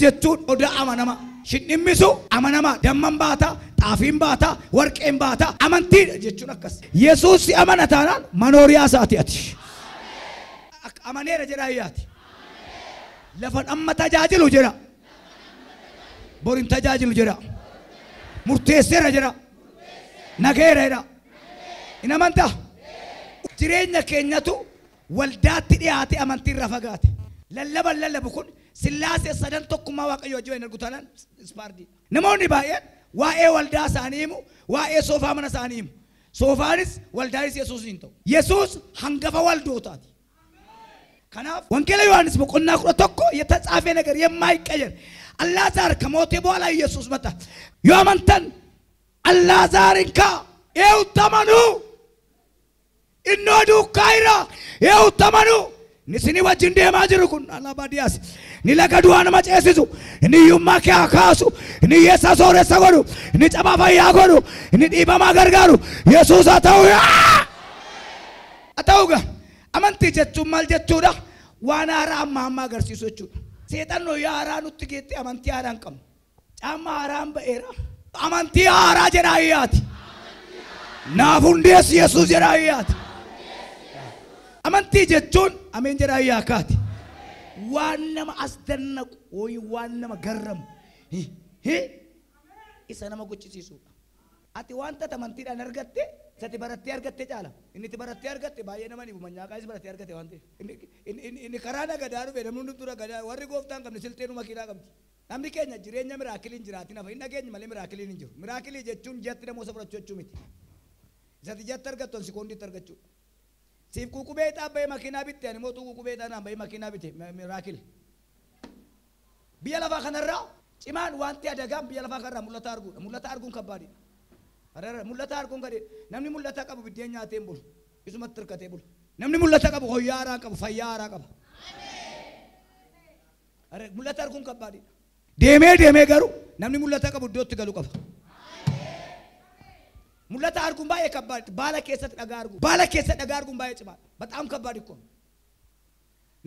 jechuun odaa amanama. Shinimmisu amanama. Damman baata, xaafiin baata, warqeen baata. Amantii jechuun akkas. Yesuus si amana taanaan manooriyaa isaati ati. Amaneera jedhaa iyyaati. Lafan amma tajaajilu jedha. Borin tajaajilu jedha. Murteesseera jedha. Nageera jedha. In amantaa? Jireenya keenyatu waldaatti dhiyaate amantii irraa fagaate. Lallaban lallabu kun Sillaasee sadan tokkummaa Waaqayyoo wajjin ergu taanaan ispaardii. Namoonni baay'een waa'ee waldaa isaanii himu, waa'ee soofaa mana isaanii himu. Soofaanis waldaanis Yesuus hin ta'u. Yesuus hangafa waldootaati. Kanaaf wangeela Yohaannis boqonnaa 11 የተጻፈ ነገር የማይቀየር አልዓዛር ከሞተ በኋላ ኢየሱስ መጣ። ያመንተን አልዓዛርን ይኸው ተመኑ እነዱ ካይራ ይኸው ተመኑ ንስኒ ወጅን ደማ ጅሩኩን አላባዲያስ ንለገዱዋን ማጨስሱ ንዩማ ካካሱ ንየሳሶረ ሰጎዱ ንጨባፋ ያጎዱ ንዲባማ ገርጋሩ ኢየሱስ አታውጋ አመንቲ ጀቹ ማል ጀቹዳ ዋና ራማ ማገርሲሶቹ ሰይጣን ነው ያራኑ ትጌት አመንቲ ያራንቀም ጫማ አራም በኤራ አመንቲ ያራ ጀራያት ናፉንዴስ ኢየሱስ ጀራያት አመንቲ ጀቹን አሜን ጀራያካት ዋነማ አስደነቁ ወይ ዋነማ ገረም ኢሰነማ ጉጭሲሱ አቲ ዋንተ ተመንቲዳን አርገቴ ሰቲ በረቴ አርገቴ ጫላ እንቲ በረቴ አርገቴ ባየነማኒ ቡመኛ ቃይስ በረቴ አርገቴ ዋንቴ እኒ ከራዳ ገዳሩ በደምኑ ዱራ ገዳ ወሪ ጎፍታን ቀም ስልጤኑ መኪና ቀም namni keenya jireenya miraakiliin jiraati nafa inni keenya malee miraakiliin hin jiru miraakilii jechuun jetti demoo sabrachochuu miti isati jetti argattu on sekoondiitti argachuu siif kuqubee xaabee makiinaa bitte ani mootuu kuqubee xaanaan bahee makiinaa bitte miraakil biyya lafaa kanarraa cimaan wanti adagaan biyya lafaa kanarraa mul'ata arguun kabbaadidha arara mul'ata arguun gadi namni mul'ata qabu biddeen nyaatee bulu isumatti hirkatee bulu namni mul'ata qabu hoyyaa haaraa qabu fayyaa haaraa qaba arara mul'ata arguun kabbaadidha deemee garu namni mul'ata qabu iddootti galu qaba mul'ata arguun baay'ee kabbaadidha baala keessatti dhagaa arguun baay'ee cimaa በጣም ከባድ እኮ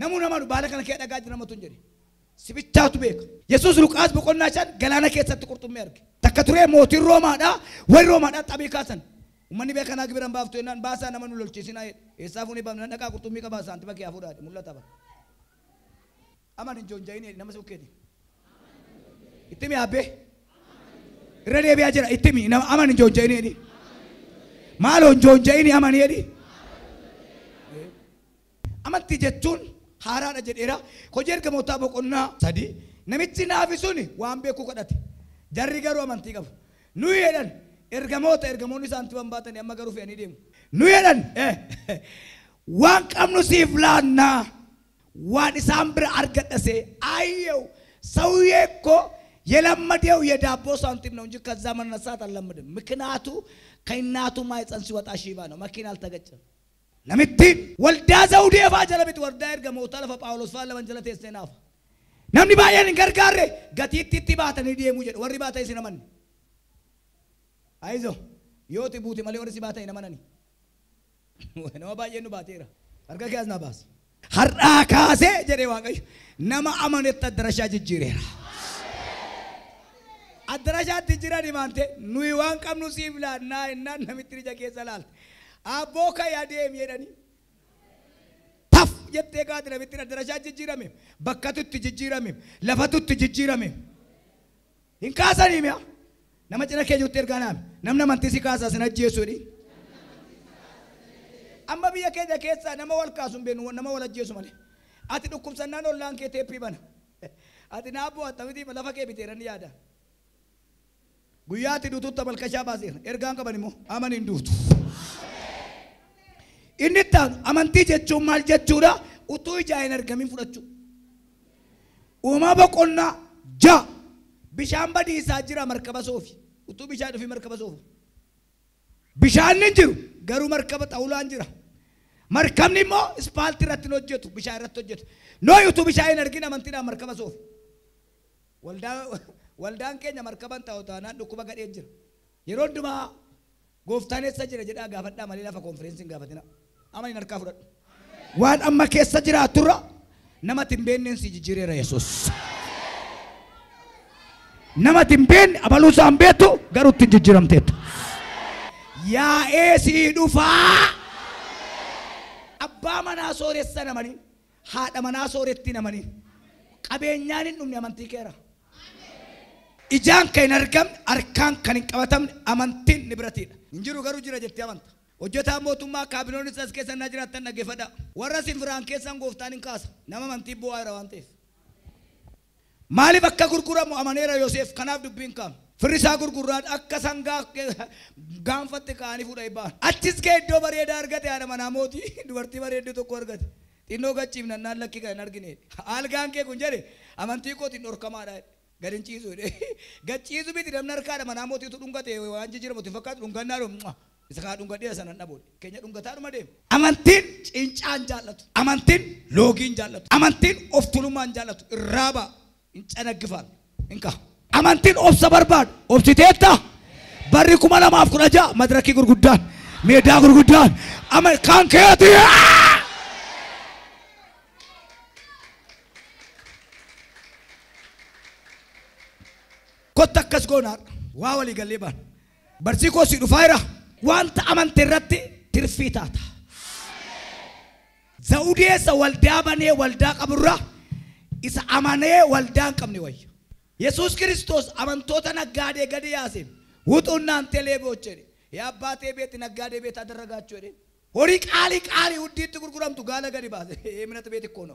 namuu nama baala kana kee dhagaa jira namatu hin jedhe sibichaatu beeka Yesuus Luqaas boqonnaa 5 galaana keessatti qurxummii arge takka turee mootiin Roomaadhaa warri Roomaadhaa xabii kaasan ummanni beekanaa gibiran baaftu ennaan baasaa nama nu lolchiisinaa eessaafuu ni baafnu dhaqaa qurxummii qabaa saantima kee hafuudhaadhe mul'ata bara aman hin joonjayini nama sukkeeti ittimi abbe irra deebi'aa jira ittimi aman hin joonjayini maaloo hin joonjayini aman jedhi amanti jechuun haaraadha jedheera hojii ergamootaa boqonnaa 3 namichi naafi suni waan beekuu kadhate jarri garuu amantii qabu nu jedhan ergamoonni isaanti baatanii amma garuu fe'anii deemu nu jedhan waan qabnu siif laannaa waan isaan bira argadhase ayyeው ሰውዬ እኮ የለመደው የዳቦ ሳንቲም ነው እንጂ ከዛ መነሳት አልለመደም ምክንያቱ ከእናቱ ማይፀን ሲወጣ ሺባ ነው መኪና አልተገጨም ነምቲን ወልዳ ዘውዴ ፋጀለብት ወርዳ ergamoota lafa Phaawulos faa laman jala teessee naaf namni baay'een gargaarre gatiitti baatanii deemu jedhu warri baata isin amanni aizo yooti buuti malee warri si baata hin amanani nama baay'een nu baateera harka keessa na baas har'aa kaasee jedhee Waaqayyo nama amanetti addarashaa jijjiireera addarashaatti jirani maante nuyi waan qabnu siif laannaa innaan namitti ija keessa laalte abboo kayyaa deemi jedhanii taf jettee kaati namitti addarashaa jijjiirame bakkatutti jijjiirame lafatutti jijjiirame hin kaasanii mi'a nama cina kee jirtu ergaa naami namni amantii si kaasaa sin ajjeessuudhi amma biyya keenya keessaa nama wal kaasuun beenu nama wal ajjeesu malee ati dhukkubsannaan ollaan kee teeppii bana ati naabboo attamitii lafa kee biteeran yaada guyyaatti duutuutta balkashaa baaseera ergaan qaban immoo amaniin duutu inni taanu amantii jechuun maal jechuudha utuu ijaa hin argamin fudhachuu uumaa boqonnaa 6 bishaan badiisaa jira markaba soofi utuu bishaan dhufi markaba soofu bishaan hin jiru garuu markaba xawulaan jira markabni immoo ispaaltii irratti hojjetu bishaan irratti hojjetu nooyi utuu bishaan hin argin amantiidhaan markaba soofi waldaan keenya markaban ta'u taanaan dhukkuba gadhee jira yeroo hundumaa gooftaan eessa jira jedhaa gaafadhaa malee lafa konferensiin gaafatina ama hin harkaa fudhadhu waan amma keessa jiraaturra nama timbeenneen si jijjiireera Yesuus nama timbeen abaluu isaan beektu garuu itti jijjiiramteetta. Yaa'ee sii dhufaa. Abbaa manaa sooressa namanii haadha manaa sooretti namanii qabeenyaan hin dhumne amantii keera. Ijaan kan hin argamne harkaan kan hin qabatamne amantiin ni biratiidha. Hin jiru garuu jira jettee amanta. Hojjetaa mootummaa kaabinoonni as keessa na jiraattan dhaggeeffadha. Warra sinfiraan keessan gooftaan hin kaasa. Nama amantii bu'aa jira waan ta'eef. Maaliif akka gurguramu amaneera Yoosef kanaaf dubbiin kaa'ame. Firrisaa gurguraan akka sangaa gaanfatte kaanii fuudha ibbaan. Achis kee iddoo bareedaa argate haadha manaa mootii dubartii bareedduu tokko argate. Xinnoo gachiif nannaan lakkii kan hin argine. Algaan kee kun jedhe amantii kootiin dhorkamaadha. Gadin ciisu gachiisu biti namni harkaadha manaa mootiitu dhungate waan jijjiiramu itti fakkaatu dhungannaa dho isa kaa dhungadhee sanan dhaboodhe keenya dhungataadhuma deemu. Amantiin cincaan jaallatu. Amantiin loogiin jaallatu. Amantiin of tulummaan jaallatu. Irraaba hin canaggifaan hin ka'a. Amantiin obsa barbaadu. Obsiteetta barri 2016 madirakii gurguddaan meedaa gurguddaan kan keeti. Kotta akkas goonaadha. Waa walii gallee baan. Barsiisii koo si dhufaa jira. Wanta amante irratti tirfii taata. Zaudeessa waldaa banee waldaa qaburra isa amanee waldaa hin qabne wayya. Yesuus Kiristoos amantoota naggaadee gadi yaase. Wuxunnaan telee boochee. Yaa baatee beeti naggaadee beeta adarragaachuu jedhee. Horii qaalii huddiitti gurguramtu gaala gadi baase. Eeminata beeti koona.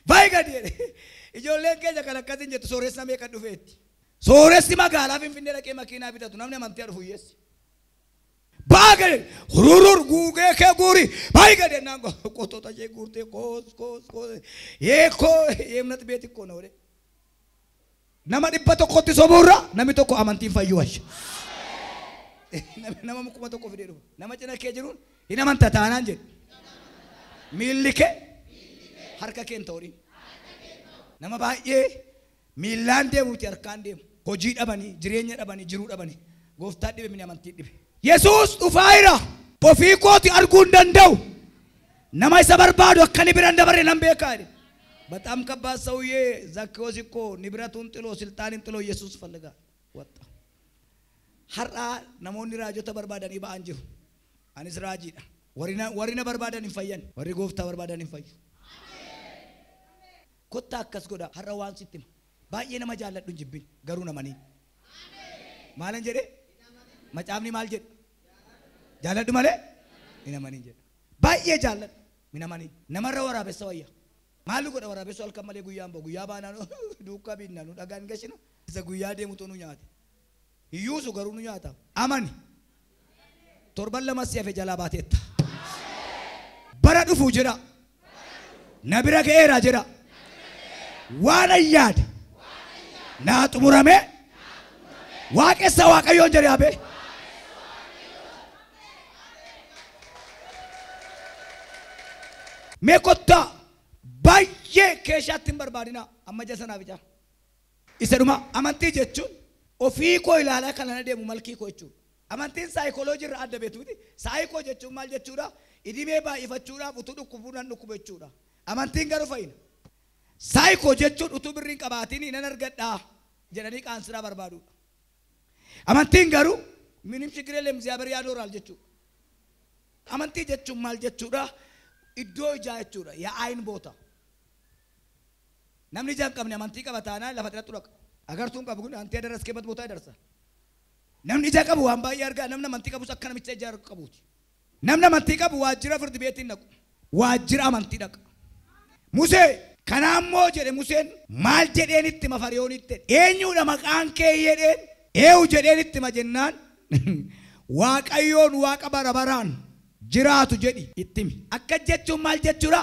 Baay'ee gadi jedhee. Ijoolleen keenya kan akkasiin jettu sooressa meeqa dhufeetti. Sooressi magaalaa Finfinnee dhaqee makiinaa bitatu namni amantii dhufu hiyyeessi. Baagee hururur guugee kee guuri baay'ee gadi naan qotoota ishee guurtee koos yeekoo eemnati beeti koona wale. Nama 100 sobuurra namni tokko amantiin fayyuu wayya. Nama 100 fidee dhufa. Nama cina kee jiruun hin amanta taanaan jedhu. Miilli kee harka kee hin ta'uudhiin. Nama baay'ee miillaan deemuuti harkaan deemu. Hojii dhabanii, jireenya dhabanii, jiruu dhabanii. Gooftaan dhibe mini amantii dhibe. Yesuus dhufaa jira. Ofii kooti arguu hin danda'u. Nama isa barbaadu akka ni bira hin dabarre nan beekaa. በጣም ከባድ ሰውዬ ዘኬዎስ እኮ ንብረቱን ጥሎ ስልጣንን ጥሎ ኢየሱስ ፈልጋ ወጣ። ሀራ ነሞኒ ራጆተ በርባዳኒ ባንጂሩ አኒስ ራጂዳ ወሪነ በርባዳን ይፈየን ወሪ ጎፍታ በርባዳን ይፈዩ ኮታ አከስ ጎዳ ሀራ ዋን ሲትም ባየ ነማ ጃለዱ ጅብኝ ገሩ ነመኒ ማለን ጀዴ መጫምኒ ማል ጀድ ጃለዱ ማለ ነመኒ ጀድ ባየ ጃለድ ሚነመኒ ነመረ ወራ በሰውያ ማሉ ጎዳ ወራ በሰው አልከመለ ጉያምቦ ጉያ ባና ነው ዱካ ቢና ነው ዳጋን ገሽና እዘ ጉያ ደሙቶ ነው ኛት ይዩሱ ገሩ ነው ኛታ አማኒ ቶርባን ለማስያፈ ጀላባቴታ በረዱ ፉጅራ ነብረ ገራ ጅራ ዋና ያድ ናጥሙራሜ ዋቀሳ ዋቀዮን ጀሪያቤ ሜኮታ ባየ ከሻትን በርባዲና አመጀሰና ብቻ ኢሰዱማ አማንቲ ጀቹን ኦፊኮ ኢላላ ከነነ ደሙ መልኪ ኮቹ አማንቲን ሳይኮሎጂ ራደ ቤቱቲ ሳይኮ ጀቹ ማል ጀቹራ ኢዲሜ ባይፈቹራ ቡቱዱ ኩቡናን ኩበቹራ አማንቲን ገሩ ፈይን ሳይኮ ጀቹን ኡቱ ብሪን ቀባቲኒ ነነርገዳ ጀነኒ ቃንስራ በርባዱ አማንቲን ገሩ ምንም ችግር የለም እግዚአብሔር ያኖራል ጀቹ አማንቲ ጀቹ ማል ጀቹራ ኢዶ ጃቹራ የአይን ቦታ namni jam qabne amantii qabatana lafa dira turaq agartuun qabu kun anti adaraskebat ቦታ ይደርሳል namni ja qabu waan baay'ee argaa namni amantii qabu akka namicha ijaaru qabuuti namni amantii qabu waajjira firdi beetiin naqu waajjira amantii dhaqa Musee kanaammoo jedhe Museen maal jedheenitti mafariyoonitti eenyuudha maqaan kee jedheen eewu jedheenitti majennaan waaqayyoon waaqa barabaraan jiraatu jedhi ittimi akka jechuun maal jechuudha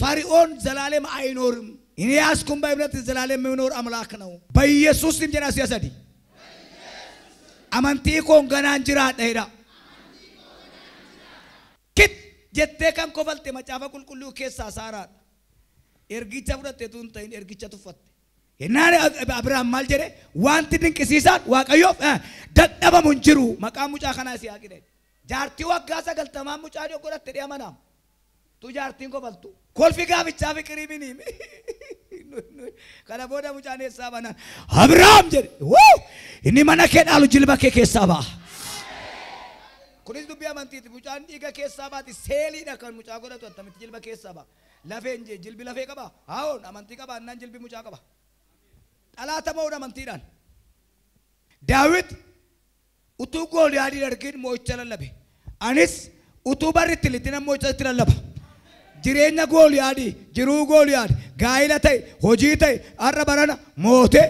fari'oon zalaalem አይኖርም እኔ ያስኩም በእምነት ዘላለም የሚኖር አምላክ ነው በኢየሱስ ስም ጀና ሲያሰዲ አማንቲ ኮን ገና እንጅራ ዳይራ ኪት ጀቴ ከም ኮፈልቴ መጫፈ ቁልቁሉ ኬሳ ሳራ ኤርጊቻ ፍረቴ ቱን ተይን ኤርጊቻ ቱፈት የናኔ አብርሃም ማል ጀሬ ዋንቲ ድንቅ ሲሳን ዋቀዮ ደደበ ሙንጅሩ መቃሙ ጫ ከና ሲያቂደ ጃርቲ ወጋሳ ገልተማ ሙጫ ዲዮ ጎረት ዲያመና ቱ ጃርቲን ኮፈልቱ ኮልፊ ጋብቻ ፍቅሪ ቢኒ Kana booda mucaan eessaa banaan Abrahaam jedhe inni mana kee dhaalu jilba kee keessaa ba'a. Kunis dubbii amantiiti. Mucaan dhiiga keessaa baati seeliidha kan mucaa godhatu attamitti jilba keessaa ba'a. Lafeen jilbi lafee qaba. Haa'oon amantii qaba annaan jilbi mucaa qaba. Dhalaata ba'uun amantiidhaan. Daawit utuu Gooliyaadin argin moo'icha lallabe. Anis utuu barritti littina moo'icha itti lallaba. Jireenya Gooliyaadii, jiruu Gooliyaad, gaa'ila ta'e, hojii ta'e, har'a barana moote.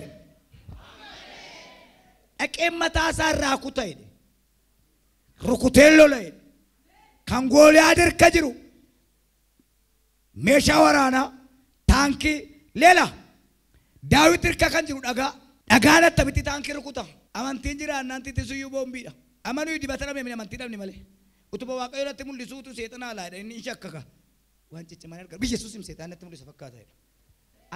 Dhaqeen mataa isaa irraa kuta'e. Rukuteen lola'e. Kan Gooliyaad hirka jiru. Meeshaa waraanaa, taankii, leela. Daawit hirka kan jiru dhagaa. Dhagaan attamitti taankii rukuta. Amantiin jira annanti tisuyyuu boombiidha. Amanuu dibata dhabne amantii dhabne malee. Utuba Waaqayyo irratti mul'isuutu seexanaa laadha inni shakkaka. Waan ciccimaan argaa biyya Yesuus seexaan irratti mul'isa fakkaata.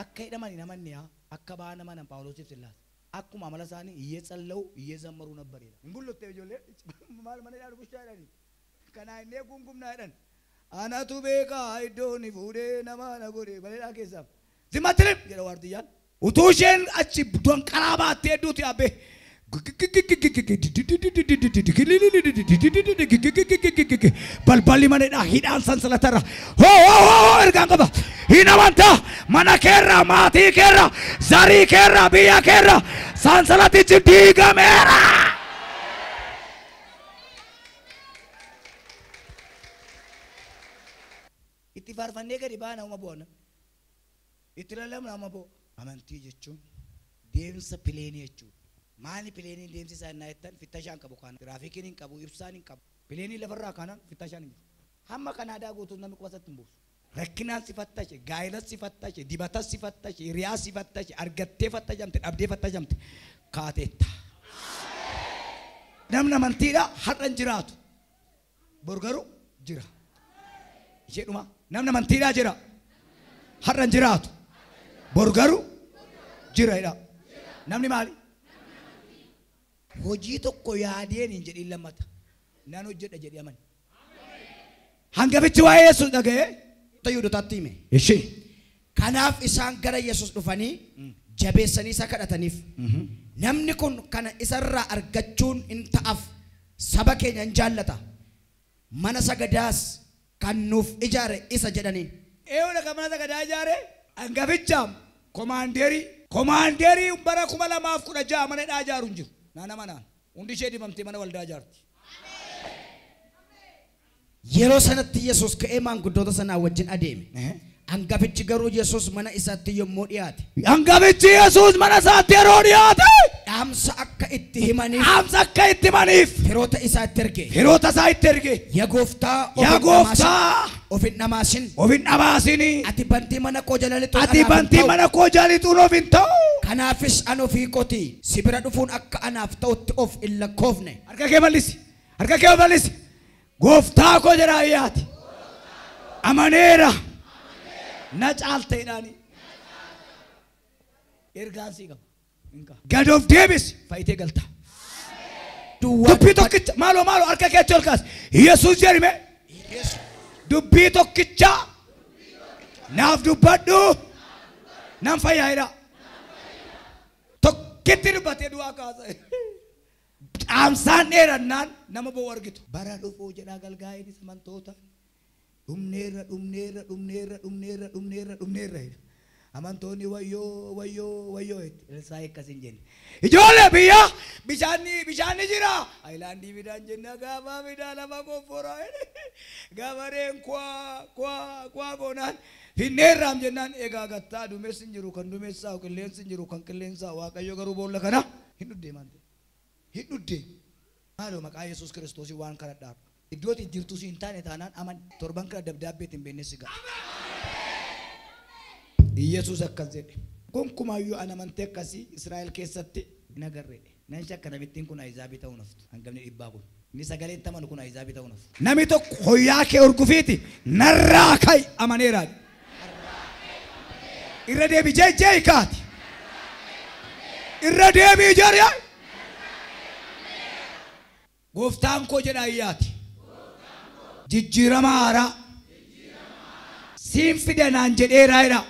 Akka hidhamani namanni akka baa nama nan Phaawulosiif sillaas. Akkuma amala isaanii iyyee tsallau iyyee zammaruu nabbareera. Mbullottee ijoollee maal mana yaadu bushaadhani. Kana inni gungumnaadhan. Anatu beekaa iddoon fuudhee nama na godhe bareedaa keessaaf. Zimmattilim jedha waardiyyaan. Utuu isheen achi don karaa baattee hedduuti abbe. Balballi manedha hidhaan sansalatarra. Ergaan qaba. Hin amantaa mana keerra maatii keerra zarii keerra biyya keerra sansalatichi diigameera. Itti faarfannee gadi baana uma boona. Itti lalamna uma bo. Amantii jechuun deemsa pileenii jechuudha. Maali pileenii deemsi isaa innaa jettan fittashaan qabu kana. Tiraafikiin hin qabu, ibsaan hin qabu. Pileenii lafarraa kanan fittashaan hin jiru. Hamma Kanaadaa guutuu namni qubasatti hin buusu. Rakkinaan si fattashe, gaa'ilas si fattashe, dibatas si fattashe, hiriyaa si fattashe, argattee fattashamte, dhabdee fattashamte kaateetta. Namni amantiidhaa har'a hin jiraatu. Bor garuu jira. Isheedhuma namni amantiidhaa jira. Har'a hin jiraatu. Bor garuu jira jedha. Namni maali? Hojii tokko yaadeen hin jedhin lammata. Nan hojjedha jedhee amani. Hangafichi waa'ee Yesuus dhaga'ee Yihuudotaatti hime. Ishee. Kanaaf isaan gara Yesuus dhufanii jabeessanii isa kadhataniif. Namni kun kana isarraa argachuun hin ta'af saba keenya hin jaallata. Mana sagadaas kan nuuf ijaare isa jedhaniin. Eewudha kan mana sagadaa ijaare hangafichaam komaandeerii bara 2016 mana dhaa ijaaru hin jiru. Naana manaan hundi ishee dibamtee mana waldaa ijaarti. Yeroo sanatti Yesuus ka'ee maanguddoota sanaa wajjin adeeme. Hangafichi garuu Yesuus mana isaatti yommuu dhiyaate. Hangafichi Yesuus mana isaatti yeroo dhiyaate. Dhaamsa akka itti himaniif. Dhaamsa akka itti himaniif. Firoota isaa itti erge. Firoota isaa itti erge. Yaa Gooftaa. Of hin dhamaasin. Of hin dhamaasin. Ati bantii mana koo jala lixuun. Ati bantii mana koo jala lixuun of hin ta'u. Kanaafis ani ofii kooti si bira dhufuun akka anaaf ta'utti of hin lakkoofne. Harka kee bal'isi. Harka kee bal'isi. Gooftaa koo jedhaa iyyaati. Amaneera. Na caalteedhaani. Ergaan sii qaba. Gad of deebisi faayitee galta. Dubbii tokkicha maaloo harka keetti ol kaas. Yesuus jedhime. Dubbii tokkicha naaf dubbadhu nan fayyaa'edha. Tokkitti dubbatee du'aa kaasa. Dhaamsaan dheerannaan nama bo'oo argitu. Bara dhufuu jedhaa galgaa'een isa amantoota. Dhumneerra. Amantoonni wayyoo isaa akkasiin jenne. Ijoollee biyya bishaanni jira. Ayilaandii midhaan jenna gaafa midhaan lama qofforaa. Gabareen kwaa goonaan finneerraam jennaan egaa gattaa duumessi hin jiru kan duumessaa qilleensi hin jiru kan qilleensaa Waaqayyo garuu boolla kana hin dhuddeeman. Hin dhuddee. Maaloo maqaa Yesuus Kiristoosii waan kadhadhaaf. Iddootti jirtu si hin taane taanaan aman torban kana dabdaabbeetti hin beekne si ga'a. Yesuus akkas jedhe. Gonkumaayyuu ana amantee akkasii Israa'el keessatti hin agarreedhe. Nan shakka namittiin kun Ahizaabii ta'uu naftu. Hangamni dhibbaa kun. Inni sagaleen taman kun Ahizaabii ta'uu naftu. Namni tokko hoyyaa kee urgufiiti narraa ka'i amaneeraadha. Irra deebi jee kaati. Irra deebii jariyaa. Gooftaan koo jedhaa iyyaati. Jijjiirama haaraa. Siin fidanaan jedheeraa jedha.